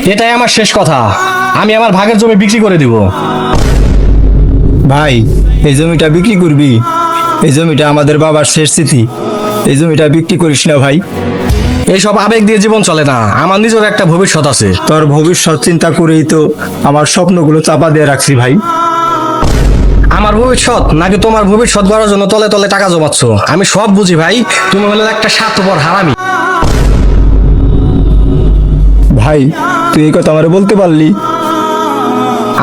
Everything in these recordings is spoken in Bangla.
এটাই আমার শেষ কথা, আমি আমার ভাগের জমি বিক্রি করে দিব। ভাই এই জমিটা বিক্রি করবি? এই জমিটা আমাদের বাবার শেষ স্মৃতি, এই জমিটা বিক্রি করিস না ভাই। এইসব আবেগ দিয়ে জীবন চলে না, আমার নিজের একটা ভবিষ্যৎ আছে। তোর ভবিষ্যৎ চিন্তা করেই তো আমার স্বপ্নগুলো চাপা দিয়ে রাখছি ভাই। আমার ভবিষ্যৎ নাকি তোমার ভবিষ্যৎ গড়ার জন্য তলে তলে টাকা জমাচ্ছ? আমি সব বুঝি ভাই, তুমি হলে একটা স্বার্থপর হারামি। ভাই তুই এই কথা আমারে বলতে পারলি?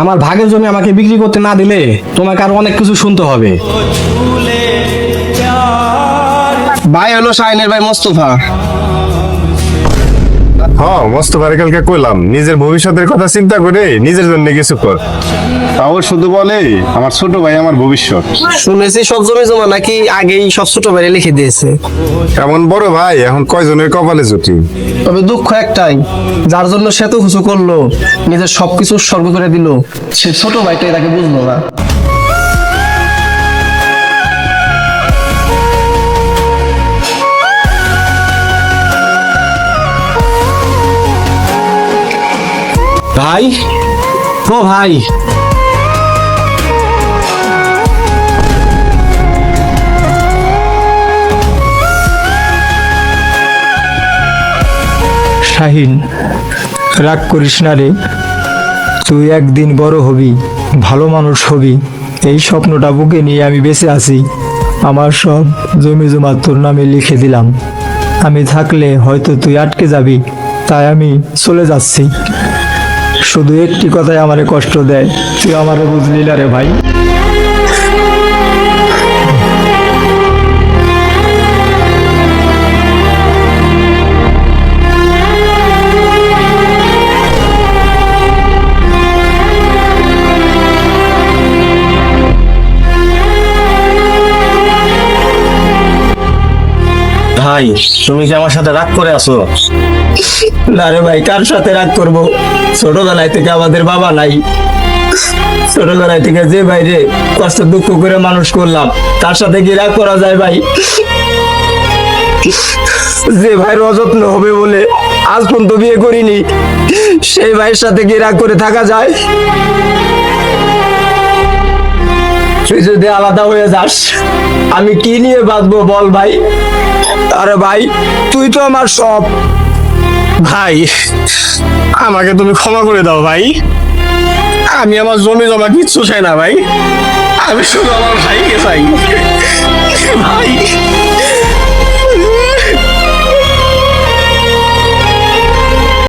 আমার ভাগের জমি আমাকে বিক্রি করতে না দিলে তোমাকে আরো অনেক কিছু শুনতে হবে। ভাই হলো শাহিনের ভাই মোস্তফা। হ্যাঁ, মোস্তফারে কালকে কইলাম নিজের ভবিষ্যতের কথা চিন্তা করে নিজের জন্য কিছু কর। তাও শুধু বলে আমার ছোট ভাই আমার ভবিষ্যৎ। শুনেছি সব জমি জমা নাকি আগেই সব ছোট ভাই লিখে দিয়েছে। এমন বড় ভাই এখন কয়জনের কপালে জুটি। তবে দুঃখ একটাই, যার জন্য সে তো কিছু করলো, নিজের সবকিছু উৎসর্গ করে দিল, সে ছোট ভাইটাই তাকে বুঝলো না। ভাই, ও ভাই, শাহিন, রাগ করিস না রে, তুই একদিন বড় হবি, ভালো মানুষ হবি, এই স্বপ্নটা বুকে নিয়ে আমি বেঁচে আছি। আমার সব জমি জমা তোর নামে লিখে দিলাম, আমি থাকলে হয়তো তুই আটকে যাবি, তাই আমি চলে যাচ্ছি। শুধু একটি কথাই আমারে কষ্ট দেয়, তুই আমারে বুঝলি না রে ভাই। ভাই তুমি কি আমার সাথে রাগ করে আছো? না রে ভাই, কার সাথে রাগ করব? ছোটবেলায় থেকে আমাদের বাবা নাই, ছোটবেলায় থেকে যে ভাইরে কষ্ট দুঃখ করে মানুষ করলাম, তার সাথে কি রাগ করা যায় ভাই? যে ভাইয়ের অযত্ন হবে বলে আজ পর্যন্ত বিয়ে করিনি, সেই ভাইয়ের সাথে কি রাগ করে থাকা যায়? তুই যদি আলাদা হয়ে যাস আমি কি নিয়ে বাঁচবো বল ভাই? আরে ভাই তুই তো আমার সব। ভাই আমাকে তুমি ক্ষমা করে দাও ভাই, আমি আমার জমি জমা কিচ্ছু চাই না ভাই, আমি শুধু আমার ভাইকে চাই ভাই।